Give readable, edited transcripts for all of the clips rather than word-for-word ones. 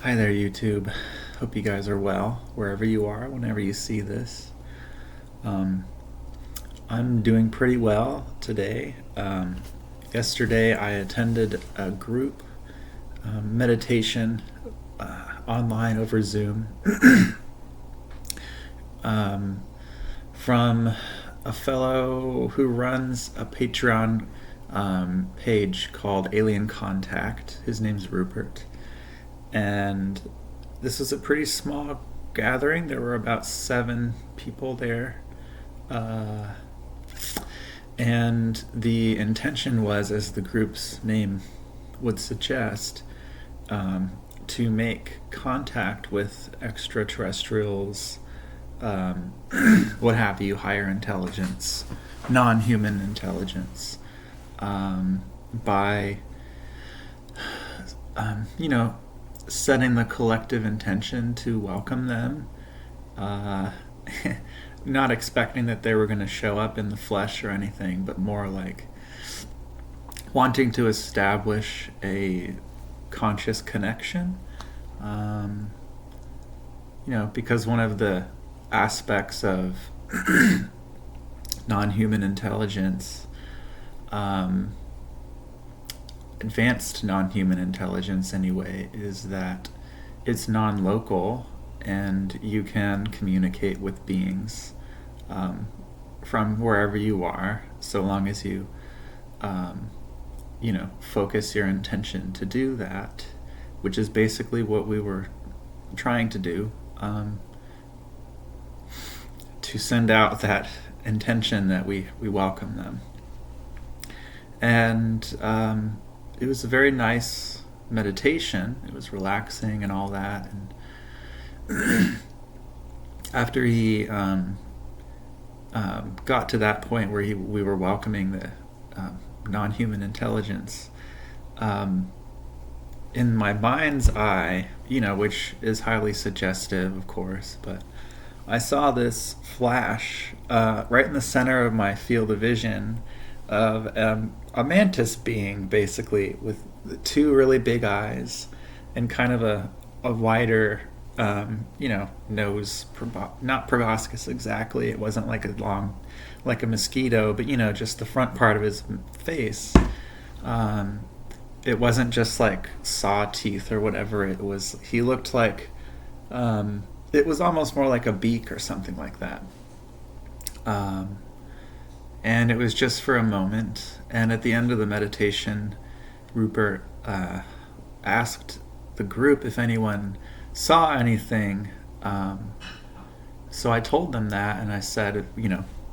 Hi there, YouTube. Hope you guys are well, wherever you are, whenever you see this. Um, I'm doing pretty well today. Yesterday, I attended a group meditation online over Zoom um, from a fellow who runs a Patreon page called Alien Contact. His name's Rupert. And this was a pretty small gathering. There were about 7 people there. Uh, and the intention was, as the group's name would suggest, to make contact with extraterrestrials, um, what have you, higher intelligence, non human intelligence, by, you know, setting the collective intention to welcome them, uh, not expecting that they were going to show up in the flesh or anything, but more like wanting to establish a conscious connection. Um, because one of the aspects of non human intelligence, um, advanced non human intelligence anyway, is that it's non local and you can communicate with beings from wherever you are, so long as you, um, focus your intention to do that, which is basically what we were trying to do, to send out that intention that we welcome them. And it was a very nice meditation. It was relaxing and all that. And after he got to that point where we were welcoming the non-human intelligence, in my mind's eye, which is highly suggestive, of course, but I saw this flash right in the center of my field of vision of a mantis being, basically, with 2 really big eyes and kind of a wider, nose. Not proboscis exactly. It wasn't like like a mosquito, but just the front part of his face. It wasn't just like saw teeth or whatever it was. He looked like, it was almost more like a beak or something like that. And it was just for a moment. And at the end of the meditation, Rupert asked the group if anyone saw anything. So I told them that, and I said,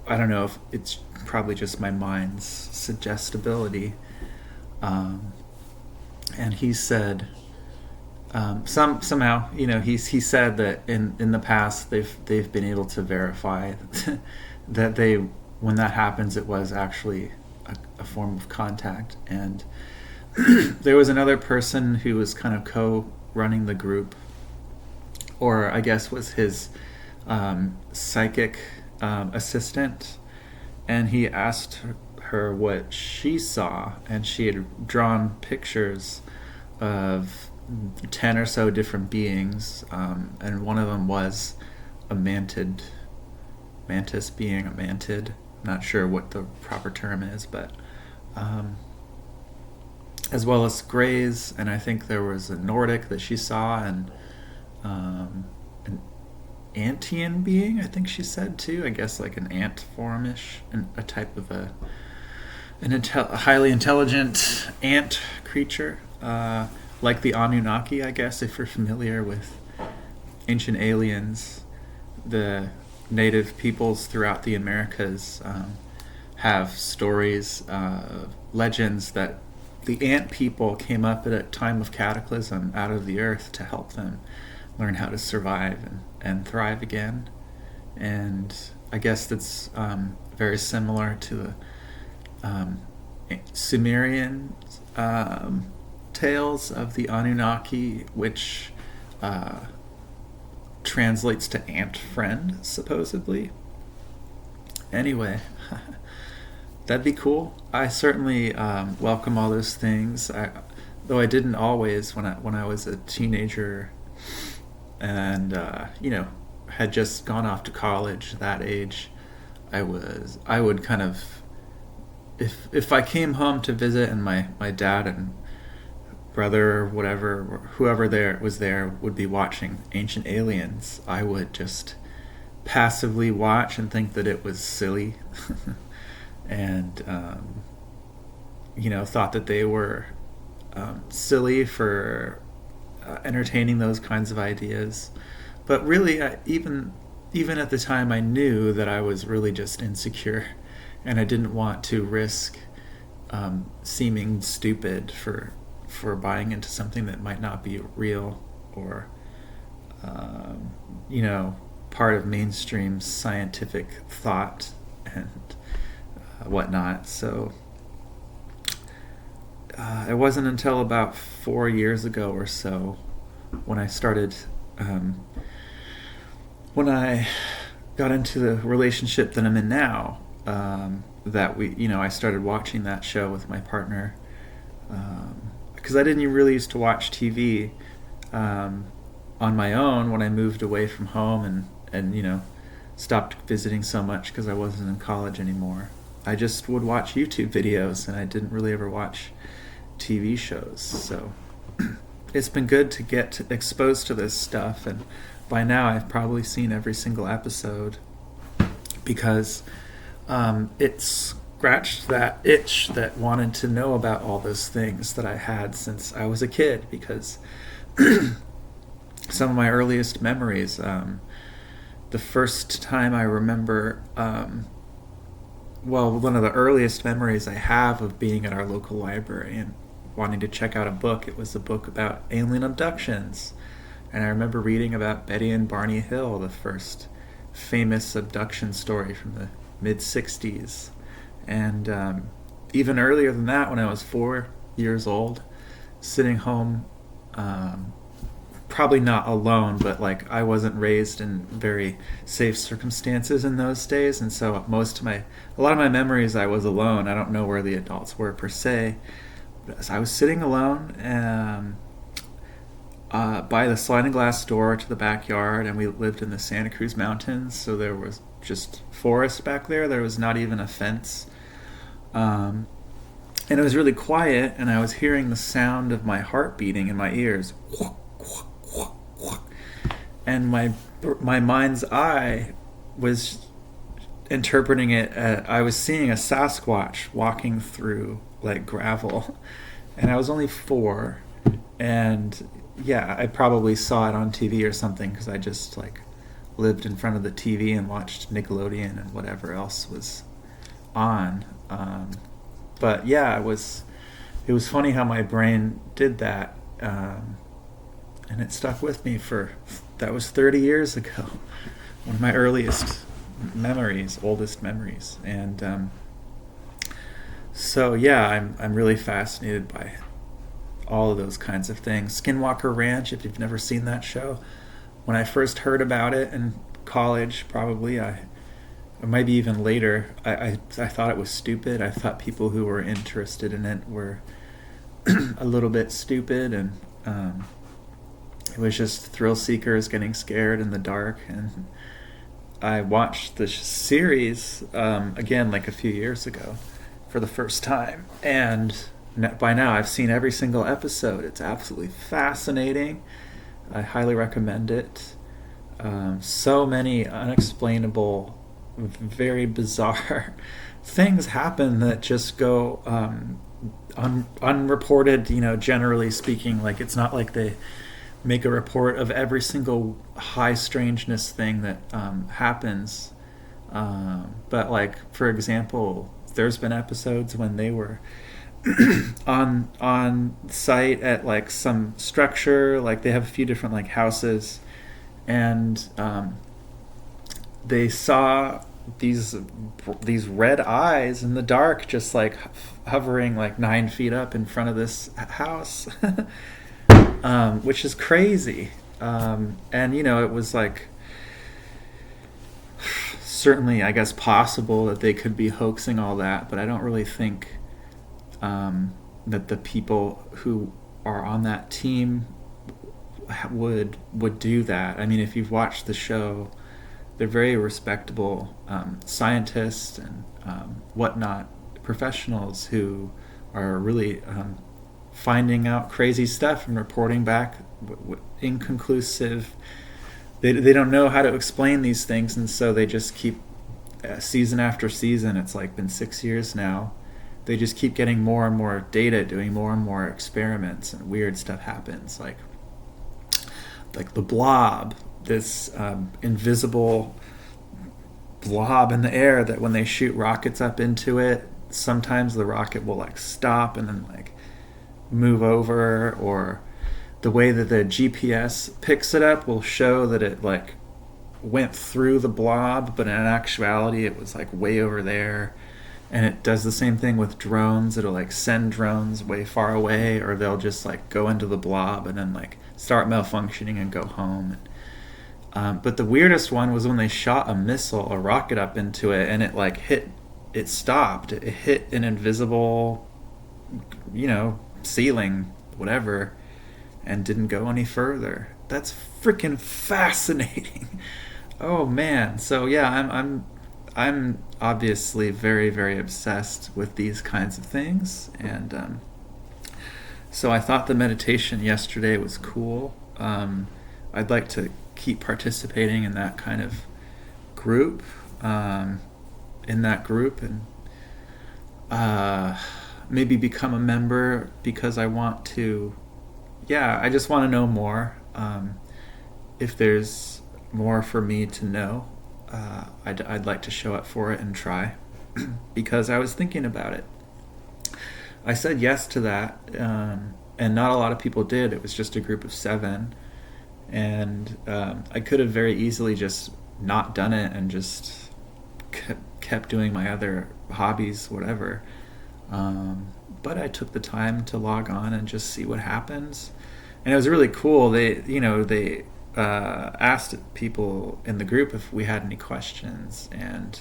I don't know if it's probably just my mind's suggestibility. And he said, somehow, he said that in the past they've been able to verify that when that happens, it was actually a form of contact. And there was another person who was kind of co-running the group, or I guess was his psychic assistant, and he asked her what she saw, and she had drawn pictures of 10 or so different beings, and one of them was a mantis being, a mantid. Not sure what the proper term is, but as well as greys, and I think there was a Nordic that she saw, and an Antian being, I think she said too. I guess like an ant formish, and a type of a highly intelligent ant creature, like the Anunnaki, I guess, if you're familiar with Ancient Aliens. The native peoples throughout the Americas have stories, legends that the ant people came up at a time of cataclysm out of the earth to help them learn how to survive and thrive again. And I guess that's very similar to the Sumerian tales of the Anunnaki, which translates to ant friend, supposedly. Anyway, that'd be cool. I certainly welcome all those things. though I didn't always when I was a teenager, and had just gone off to college that age. I would kind of, if I came home to visit and my dad and brother or whatever, or whoever there was there, would be watching Ancient Aliens, I would just passively watch and think that it was silly, and thought that they were silly for entertaining those kinds of ideas. But really, even at the time, I knew that I was really just insecure, and I didn't want to risk seeming stupid for buying into something that might not be real, or part of mainstream scientific thought and whatnot. So it wasn't until about 4 years ago or so when I started, when I got into the relationship that I'm in now, that I started watching that show with my partner, because I didn't really used to watch TV on my own when I moved away from home and stopped visiting so much because I wasn't in college anymore. I just would watch YouTube videos, and I didn't really ever watch TV shows. So it's been good to get exposed to this stuff, and by now I've probably seen every single episode, because it scratched that itch that wanted to know about all those things that I had since I was a kid, because some of my earliest memories, the first time I remember, one of the earliest memories I have of being at our local library and wanting to check out a book, it was a book about alien abductions. And I remember reading about Betty and Barney Hill, the first famous abduction story from the mid-60s. And even earlier than that, when I was 4 years old, sitting home, probably not alone, but like I wasn't raised in very safe circumstances in those days, and so a lot of my memories, I was alone. I don't know where the adults were per se, but I was sitting alone by the sliding glass door to the backyard, and we lived in the Santa Cruz Mountains, so there was just forest back there. There was not even a fence, and it was really quiet, and I was hearing the sound of my heart beating in my ears. And my mind's eye was interpreting it. I was seeing a Sasquatch walking through like gravel, and I was only 4, and yeah, I probably saw it on TV or something, because I just like lived in front of the TV and watched Nickelodeon and whatever else was on. But yeah, it was funny how my brain did that. And it stuck with me that was 30 years ago. One of my earliest memories, oldest memories. And so yeah, I'm really fascinated by all of those kinds of things. Skinwalker Ranch, if you've never seen that show, when I first heard about it in college, probably, or maybe even later, I thought it was stupid. I thought people who were interested in it were a little bit stupid, and it was just thrill seekers getting scared in the dark. And I watched the series again like a few years ago for the first time, and by now I've seen every single episode. It's absolutely fascinating. I highly recommend it. So many unexplainable, very bizarre things happen that just go unreported, generally speaking. Like, it's not like they make a report of every single high strangeness thing that happens. But like, for example, there's been episodes when they were on site at like some structure, like they have a few different like houses, and they saw these red eyes in the dark, just like hovering like 9 feet up in front of this house. Which is crazy. And it was like certainly, I guess, possible that they could be hoaxing all that, but I don't really think that the people who are on that team would do that. I mean, if you've watched the show, they're very respectable scientists and whatnot, professionals who are really finding out crazy stuff and reporting back inconclusive. They don't know how to explain these things, and so they just keep season after season. It's like been 6 years now. They just keep getting more and more data, doing more and more experiments, and weird stuff happens. Like the blob, this invisible blob in the air that when they shoot rockets up into it, sometimes the rocket will like stop and then like move over, or the way that the GPS picks it up will show that it like went through the blob, but in actuality it was like way over there. And it does the same thing with drones. It'll like send drones way far away, or they'll just like go into the blob and then like start malfunctioning and go home. But the weirdest one was when they shot a rocket up into it, and it like it stopped. It hit an invisible, ceiling, whatever, and didn't go any further. That's freaking fascinating. Oh man. So yeah, I'm obviously very, very obsessed with these kinds of things, and so I thought the meditation yesterday was cool. I'd like to keep participating in that kind of group, and maybe become a member, because I want to. Yeah, I just want to know more. If there's more for me to know, I'd like to show up for it and try, because I was thinking about it. I said yes to that, and not a lot of people did. It was just a group of 7, and I could have very easily just not done it and just kept doing my other hobbies, whatever. But I took the time to log on and just see what happens, and it was really cool. They asked people in the group if we had any questions, and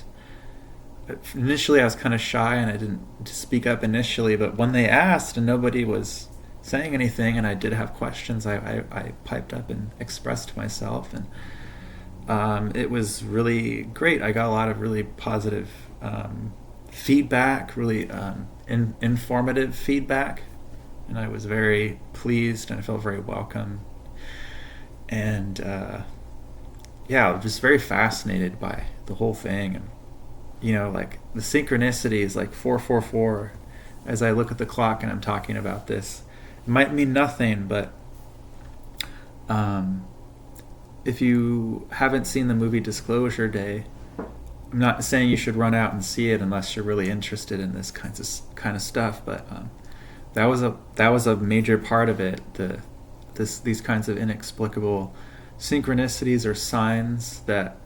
initially I was kind of shy and I didn't speak up initially, but when they asked and nobody was saying anything and I did have questions, I piped up and expressed myself, and it was really great. I got a lot of really positive feedback, really informative feedback, and I was very pleased and I felt very welcome. And I was just very fascinated by the whole thing. And like the synchronicity is like 444. As I look at the clock and I'm talking about this, it might mean nothing, but if you haven't seen the movie Disclosure Day, I'm not saying you should run out and see it unless you're really interested in this kind of stuff, but that was a major part of it. These kinds of inexplicable synchronicities or signs that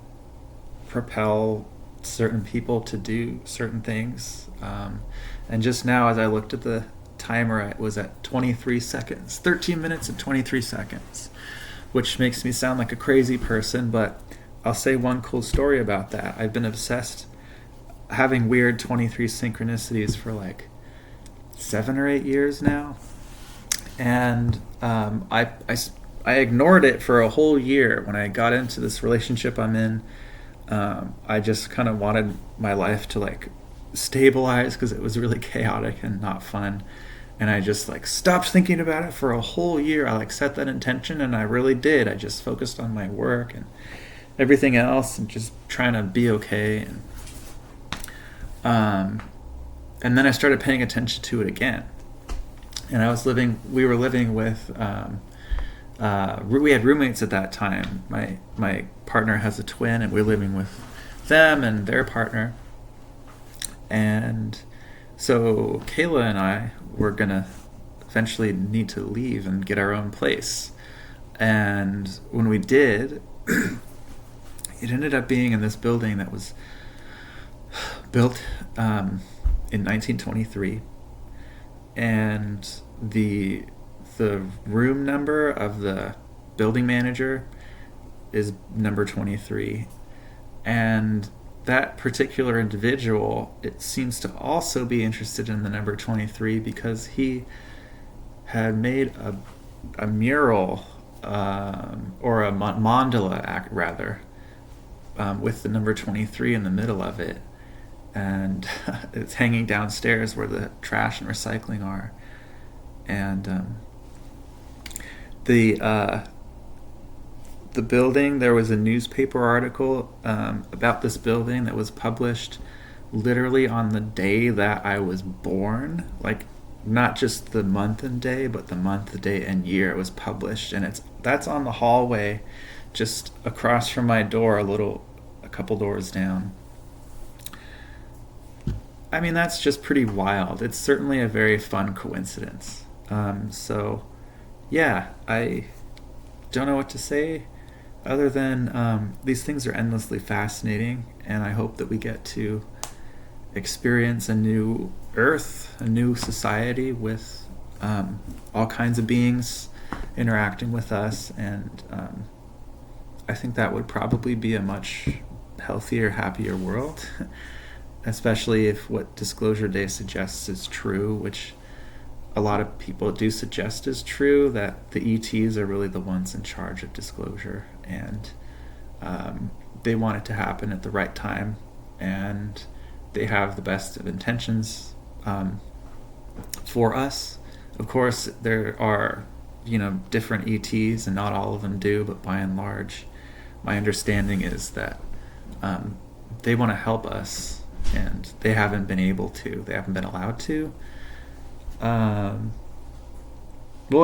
propel certain people to do certain things. And just now, as I looked at the timer, it was at 23 seconds, 13 minutes and 23 seconds, which makes me sound like a crazy person, but I'll say one cool story about that. I've been obsessed having weird 23 synchronicities for like 7 or 8 years now. And I ignored it for a whole year. When I got into this relationship I'm in, I just kind of wanted my life to like stabilize, because it was really chaotic and not fun. And I just like stopped thinking about it for a whole year. I like set that intention, and I really did. I just focused on my work and everything else and just trying to be okay. And then I started paying attention to it again. And we were living with, we had roommates at that time. My partner has a twin, and we're living with them and their partner. And so Kayla and I were going to eventually need to leave and get our own place. And when we did, it ended up being in this building that was built in 1923. And the room number of the building manager is number 23. And that particular individual, it seems to also be interested in the number 23, because he had made a mural, or a mandala rather, with the number 23 in the middle of it, and it's hanging downstairs where the trash and recycling are. And the building, there was a newspaper article about this building that was published literally on the day that I was born, like not just the month and day, but the month, day, and year it was published. And that's on the hallway just across from my door, a couple doors down. I mean, that's just pretty wild. It's certainly a very fun coincidence. So yeah, I don't know what to say other than these things are endlessly fascinating, and I hope that we get to experience a new Earth, a new society with all kinds of beings interacting with us, and I think that would probably be a much healthier, happier world, especially if what Disclosure Day suggests is true, which a lot of people do suggest is true, that the ETs are really the ones in charge of disclosure, and they want it to happen at the right time, and they have the best of intentions for us. Of course, there are, different ETs, and not all of them do, but by and large, my understanding is that they want to help us, and they haven't been able to. They haven't been allowed to. Well,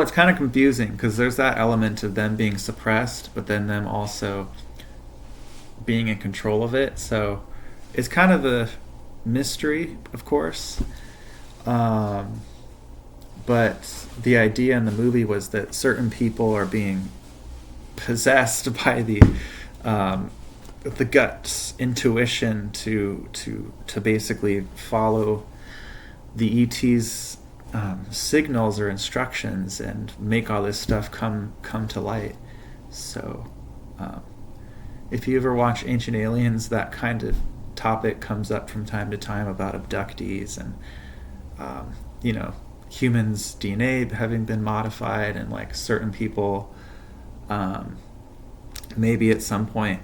it's kind of confusing because there's that element of them being suppressed, but then them also being in control of it. So it's kind of a mystery, of course. But the idea in the movie was that certain people are being possessed by the gut's intuition to basically follow the ET's signals or instructions and make all this stuff come to light. So if you ever watch Ancient Aliens, that kind of topic comes up from time to time about abductees and humans' DNA having been modified, and like certain people maybe at some point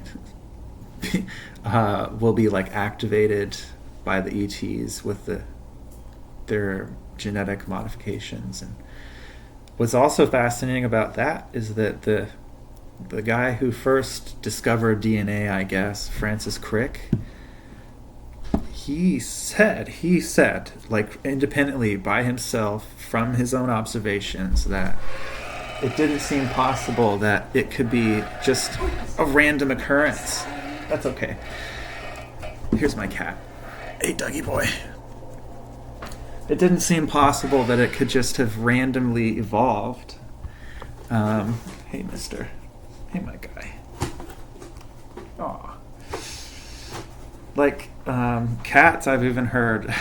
will be like activated by the ETs with their genetic modifications. And what's also fascinating about that is that the guy who first discovered DNA, I guess, Francis Crick, he said like independently by himself from his own observations that it didn't seem possible that it could be just a random occurrence. That's okay. Here's my cat. Hey, Dougie boy. It didn't seem possible that it could just have randomly evolved. Hey, mister. Hey, my guy. Aw. Like, cats, I've even heard